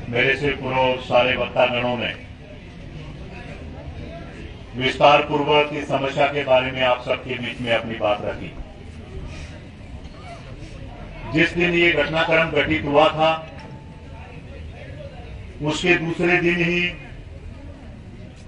मेरे से पूर्व सारे वक्तागणों ने विस्तार पूर्वक इस समस्या के बारे में आप सबके बीच में अपनी बात रखी। जिस दिन ये घटनाक्रम घटित हुआ था उसके दूसरे दिन ही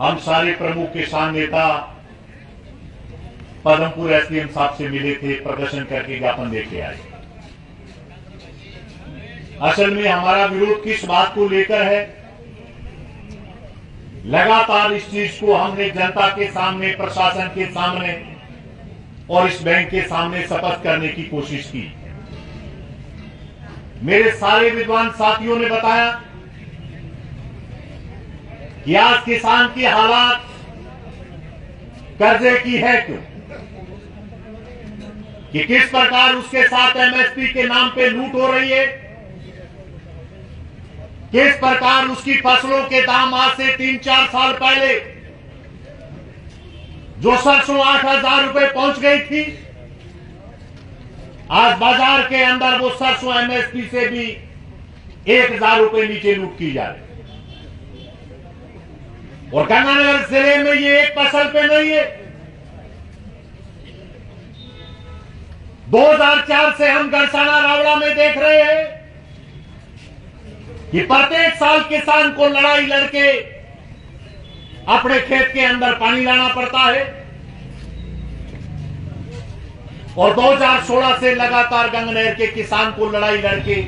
हम सारे प्रमुख किसान नेता पदमपुर एसडीएम साहब से मिले थे, प्रदर्शन करके ज्ञापन देके आए। असल में हमारा विरोध किस बात को लेकर है? लगातार इस चीज को हमने जनता के सामने, प्रशासन के सामने और इस बैंक के सामने स्पष्ट करने की कोशिश की। मेरे सारे विद्वान साथियों ने बताया कि आज किसान की हालात कर्जे की है क्यों, कि किस प्रकार उसके साथ एमएसपी के नाम पे लूट हो रही है, किस प्रकार उसकी फसलों के दाम आज से 3-4 साल पहले जो सरसों 8,000 रुपए पहुंच गई थी, आज बाजार के अंदर वो सरसों एमएसपी से भी 1,000 रुपए नीचे लूट की जा रही है। और गंगानगर जिले में ये एक फसल पे नहीं है। 2004 से हम गड़साना रावड़ा में देख रहे हैं कि प्रत्येक साल किसान को लड़ाई लड़के अपने खेत के अंदर पानी लाना पड़ता है और 2016 से लगातार गंगनहर के किसान को लड़ाई लड़के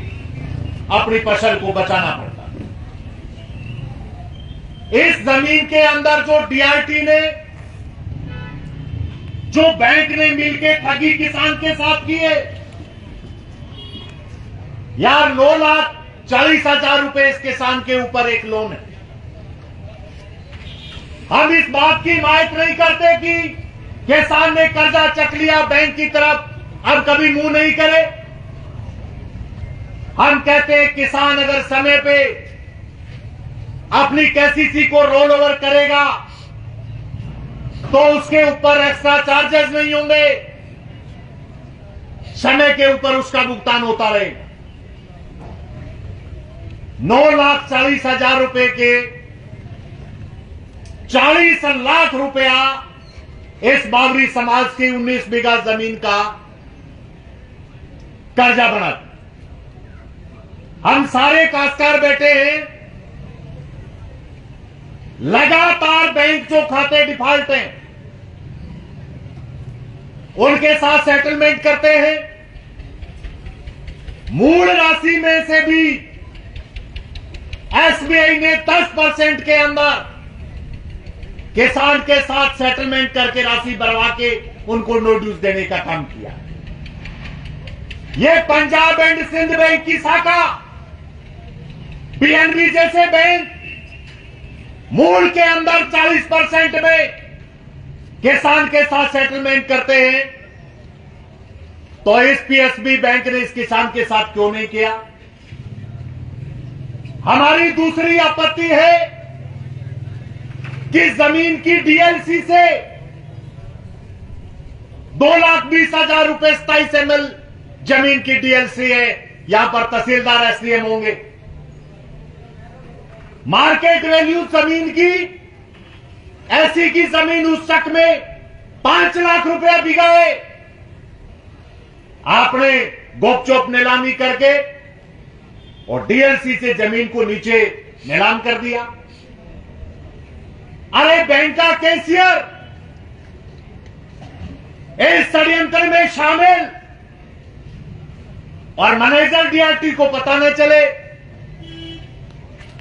अपनी फसल को बचाना पड़ता है। इस जमीन के अंदर जो डीआरटी ने, जो बैंक ने मिलकर ठगी किसान के साथ की है, यार 9,40,000 रुपए इस किसान के ऊपर एक लोन है। हम इस बात की हिमायत नहीं करते कि किसान ने कर्जा चक लिया बैंक की तरफ, अब कभी मुंह नहीं करे। हम कहते हैं किसान अगर समय पे अपनी केसीसी को रोल ओवर करेगा तो उसके ऊपर एक्स्ट्रा चार्जेस नहीं होंगे, समय के ऊपर उसका भुगतान होता रहेगा। 9,40,000 रुपए के 40 लाख रुपया इस बावरी समाज की 19 बीघा जमीन का कर्जा बना। हम सारे काश्तकार बैठे हैं, लगातार बैंक जो खाते डिफॉल्ट हैं उनके साथ सेटलमेंट करते हैं। मूल राशि में से भी एसबीआई ने 10% के अंदर किसान के साथ सेटलमेंट करके राशि भरवा के उनको नोटिस देने का काम किया। यह पंजाब एंड सिंध बैंक की शाखा, पीएनबी जैसे बैंक मूल के अंदर 40% में किसान के साथ सेटलमेंट करते हैं, तो इस पीएसबी बैंक ने इस किसान के साथ क्यों नहीं किया? हमारी दूसरी आपत्ति है कि जमीन की डीएलसी से 2,20,000 रुपए 27 ML जमीन की डीएलसी है। यहां पर तहसीलदार एसडीएम होंगे। मार्केट वैल्यू जमीन की, ऐसी की जमीन उस चक में 5 लाख रुपया बिका है। आपने गुपचुप नीलामी करके और डीएलसी से जमीन को नीचे नीलाम कर दिया। अरे बैंक का कैशियर इस षड्यंत्र में शामिल और मैनेजर डीआरटी को पता न चले,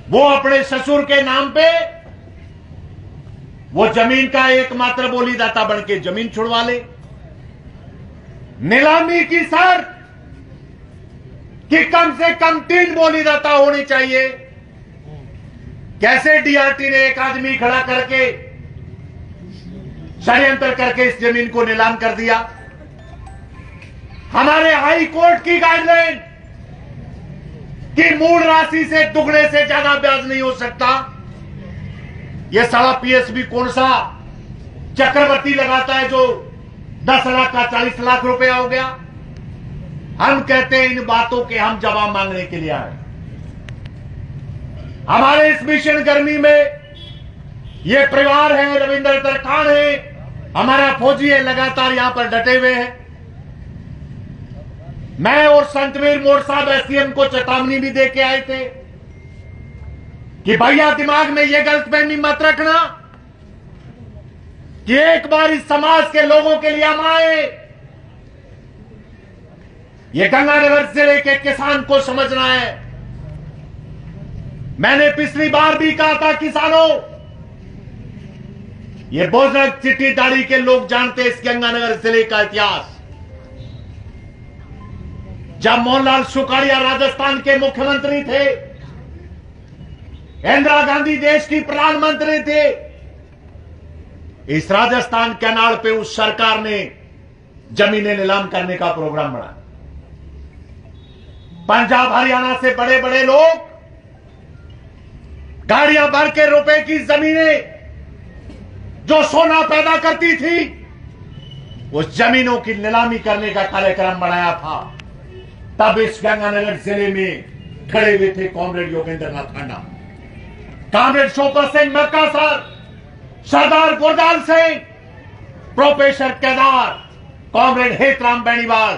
वो अपने ससुर के नाम पे वो जमीन का एकमात्र बोलीदाता बन के जमीन छुड़वा ले। नीलामी की शर्त कि कम से कम 3 बोलीदाता होने चाहिए। कैसे डीआरटी ने एक आदमी खड़ा करके षड्यंत्र करके इस जमीन को नीलाम कर दिया? हमारे हाई कोर्ट की गाइडलाइन कि मूल राशि से दुगने से ज्यादा ब्याज नहीं हो सकता। यह सारा पीएसबी कौन सा चक्रवर्ती लगाता है जो 10 लाख का 40 लाख रुपया हो गया? हम कहते हैं इन बातों के हम जवाब मांगने के लिए आए। हमारे इस मिशन गर्मी में ये परिवार है, रविंद्र तरखान है, हमारा फौजी है, लगातार यहां पर डटे हुए हैं। मैं और संतवीर मोड़ साहब एसडीएम को चेतावनी भी दे के आए थे कि भैया दिमाग में यह गलतफहमी मत रखना कि एक बार इस समाज के लोगों के लिए हम आए। ये गंगानगर जिले के किसान को समझना है। मैंने पिछली बार भी कहा था, किसानों, ये बोजरक चिट्ठी दाढ़ी के लोग जानते इस गंगानगर जिले का इतिहास। जब मोहनलाल सुखाड़िया राजस्थान के मुख्यमंत्री थे, इंदिरा गांधी देश की प्रधानमंत्री थे, इस राजस्थान कैनाल पे उस सरकार ने जमीनें नीलाम करने का प्रोग्राम बनाया। पंजाब हरियाणा से बड़े बड़े लोग गाड़ियां भर के रुपए की जमीनें जो सोना पैदा करती थी, उस जमीनों की नीलामी करने का कार्यक्रम बनाया था। तब इस गंगानगर जिले में खड़े हुए थे कॉमरेड योगेंद्र नाथ खन्ना, कॉमरेड शोपत सिंह मक्का सर, सरदार गुरदाल सिंह, प्रोफेसर केदार, कॉमरेड हेतराम बेनीवाल,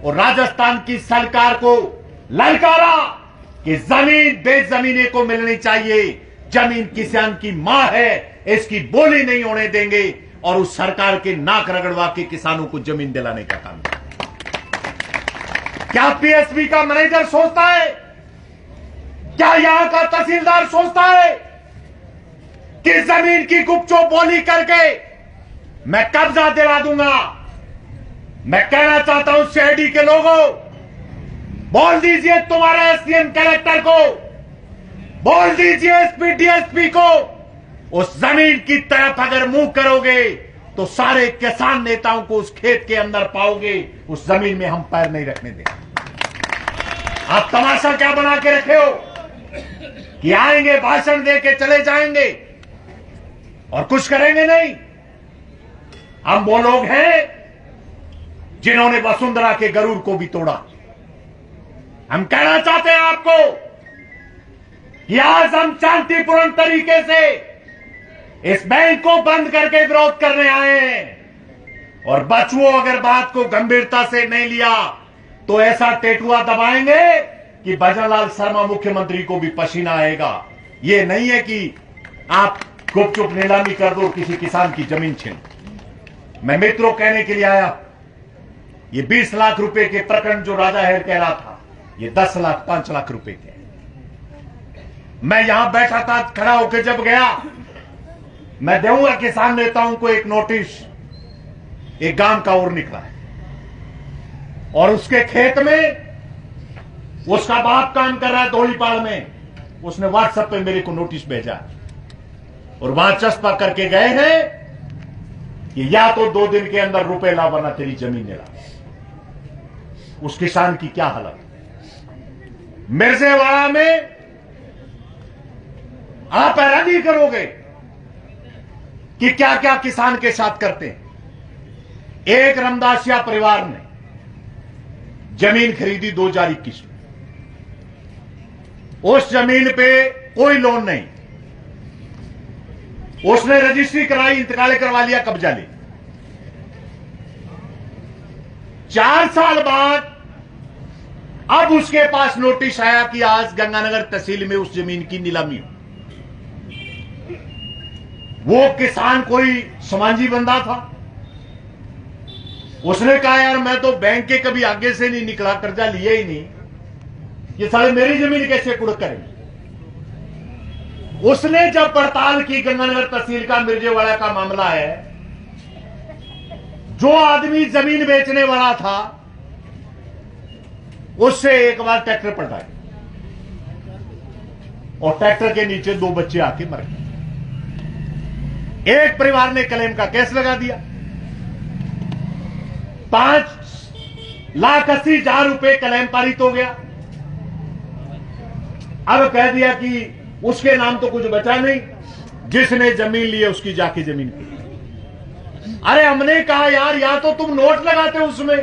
और राजस्थान की सरकार को ललकारा कि जमीन बेजमीने को मिलनी चाहिए, जमीन किसान की मां है, इसकी बोली नहीं होने देंगे, और उस सरकार के नाक रगड़वा के किसानों को जमीन दिलाने का काम किया। क्या पीएसबी का मैनेजर सोचता है, क्या यहां का तहसीलदार सोचता है कि जमीन की गुपचुप बोली करके मैं कब्जा दिला दूंगा? मैं कहना चाहता हूं सीआईडी के लोगों, बोल दीजिए तुम्हारे एसडीएम कलेक्टर को, बोल दीजिए एसपी डीएसपी को, उस जमीन की तरफ अगर मुंह करोगे तो सारे किसान नेताओं को उस खेत के अंदर पाओगे। उस जमीन में हम पैर नहीं रखने देंगे। आप तमाशा क्या बना के रखे हो कि आएंगे, भाषण दे के चले जाएंगे और कुछ करेंगे नहीं? हम वो लोग हैं जिन्होंने वसुंधरा के गरुड़ को भी तोड़ा। हम कहना चाहते हैं आपको कि आज हम शांतिपूर्ण तरीके से इस बैंक को बंद करके विरोध करने आए हैं, और बचुओं अगर बात को गंभीरता से नहीं लिया तो ऐसा टेटुआ दबाएंगे कि भजनलाल शर्मा मुख्यमंत्री को भी पसीना आएगा। ये नहीं है कि आप गुपचुप नीलामी कर दो, किसी किसान की जमीन छीन। मैं मित्रों कहने के लिए आया, ये 20 लाख रुपए के प्रकरण जो राजा हेर कह रहा था, ये 10 लाख 5 लाख रुपए के। मैं यहां बैठा था, खड़ा होकर जब गया, मैं दूंगा किसान नेताओं को एक नोटिस, एक गांव का और निकला है और उसके खेत में उसका बाप काम कर रहा है धोलीपाल में, उसने व्हाट्सएप पे मेरे को नोटिस भेजा और वहां चस्पा करके गए हैं कि या तो 2 दिन के अंदर रुपए ला वरना तेरी जमीन ला। उस किसान की क्या हालत। मिर्जेवाड़ा में आप हैरान नहीं करोगे कि क्या क्या किसान के साथ करते हैं। एक रामदासिया परिवार ने जमीन खरीदी 2021 में, उस जमीन पे कोई लोन नहीं, उसने रजिस्ट्री कराई, इंतकाल करवा लिया, कब्जा ले। 4 साल बाद अब उसके पास नोटिस आया कि आज गंगानगर तहसील में उस जमीन की नीलामी हो। वो किसान कोई समाजी बंदा था, उसने कहा यार मैं तो बैंक के कभी आगे से नहीं निकला, कर्जा लिया ही नहीं, ये साले मेरी जमीन कैसे कुड़क करेंगे। उसने जब पड़ताल की, गंगानगर तहसील का मिर्जेवाड़ा का मामला है, जो आदमी जमीन बेचने वाला था उससे एक बार ट्रैक्टर पलटाया और ट्रैक्टर के नीचे 2 बच्चे आके मर गए। एक परिवार ने क्लेम का केस लगा दिया, 5,80,000 रुपए क्लेम पारित हो गया। अब कह दिया कि उसके नाम तो कुछ बचा नहीं, जिसने जमीन ली है उसकी जाके जमीन की। अरे हमने कहा यार या तो तुम नोट लगाते हो उसमें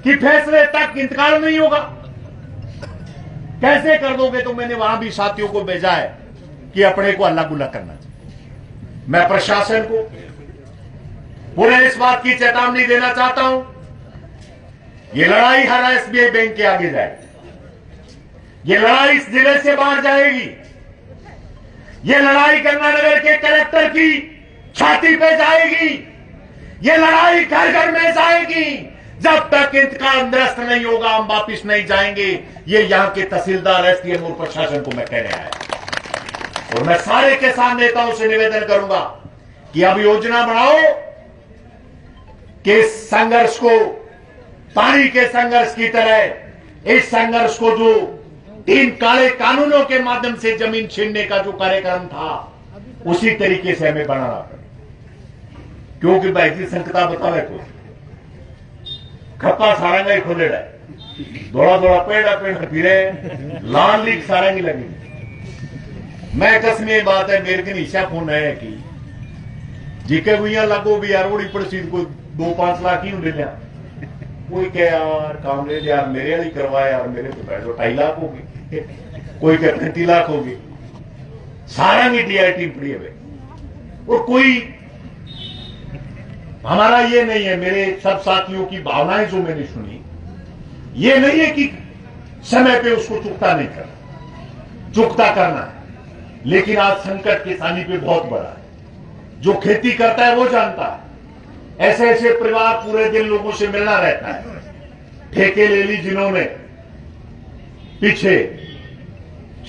कि फैसले तक इंतकाल नहीं होगा, कैसे कर दोगे? तो मैंने वहां भी साथियों को भेजा है कि अपने को अल्लाह गुल्ला करना चाहिए। मैं प्रशासन को पूरे इस बात की चेतावनी देना चाहता हूं, ये लड़ाई हर एसबीआई बैंक के आगे जाएगी, ये लड़ाई इस जिले से बाहर जाएगी, ये लड़ाई गंगानगर के कलेक्टर की छाती पे जाएगी, ये लड़ाई घर घर में जाएगी। जब तक इंतकाम निरस्त नहीं होगा हम वापिस नहीं जाएंगे। ये यहां के तहसीलदार, एसडीएम और प्रशासन को मैं कहने आया। और मैं सारे किसान नेताओं से निवेदन करूंगा कि अब योजना बनाओ कि इस संघर्ष को पानी के संघर्ष की तरह, इस संघर्ष को जो 3 काले कानूनों के माध्यम से जमीन छीनने का जो कार्यक्रम था उसी तरीके से हमें बनाना पड़े। क्योंकि भाई जी संकता बतावे को खप्पा सारंगा ही खोले रहे, दौड़ा दौड़ा पेड़ फिरे, लाल लीक सारंगी लगी। मैं कसमी बात है, मेरे के ईशा फोन है कि जीके भैया लगो भी यार ओड़ी पड़सी कोई 2-5 लाख ही ले लिया, कोई कह यार कामरेड यार मेरे वाली करवाया यार, मेरे तो पैसे 2.5 लाख होगी, कोई कह 35 लाख होगी, सारंगी डीआईटी पड़ी है। और कोई हमारा ये नहीं है, मेरे सब साथियों की भावनाएं जो मैंने सुनी, ये नहीं है कि समय पे उसको चुकता नहीं करना, चुकता करना है। लेकिन आज संकट किसानी पे बहुत बड़ा है। जो खेती करता है वो जानता है, ऐसे ऐसे परिवार पूरे दिन लोगों से मिलना रहता है। ठेके ले ली जिन्होंने, पीछे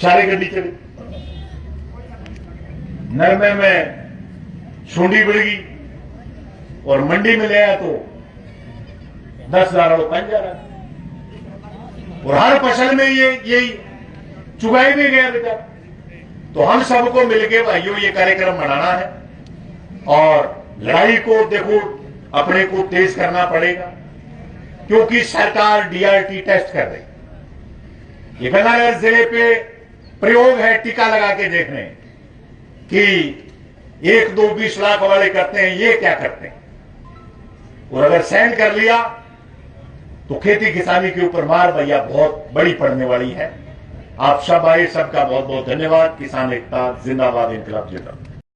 सारे गड्डी चली, नरमे में सुंडी बढ़ गई और मंडी में ले आया तो 10,000 और 5,000, और हर फसल में यही चुगाई भी गया बेटा। तो हम सबको मिलके भाइयों ये कार्यक्रम मनाना है और लड़ाई को देखो अपने को तेज करना पड़ेगा, क्योंकि सरकार डीआरटी टेस्ट कर रही। ये गंगानगर जिले पे प्रयोग है, टीका लगा के देख रहे हैं कि 1-2 20 लाख वाले करते हैं, ये क्या करते हैं। और अगर सहन कर लिया तो खेती किसानी के ऊपर मार भैया बहुत बड़ी पड़ने वाली है। आप सब आए, सबका बहुत बहुत धन्यवाद। किसान एकता जिंदाबाद, इनकलाब जिंदाबाद।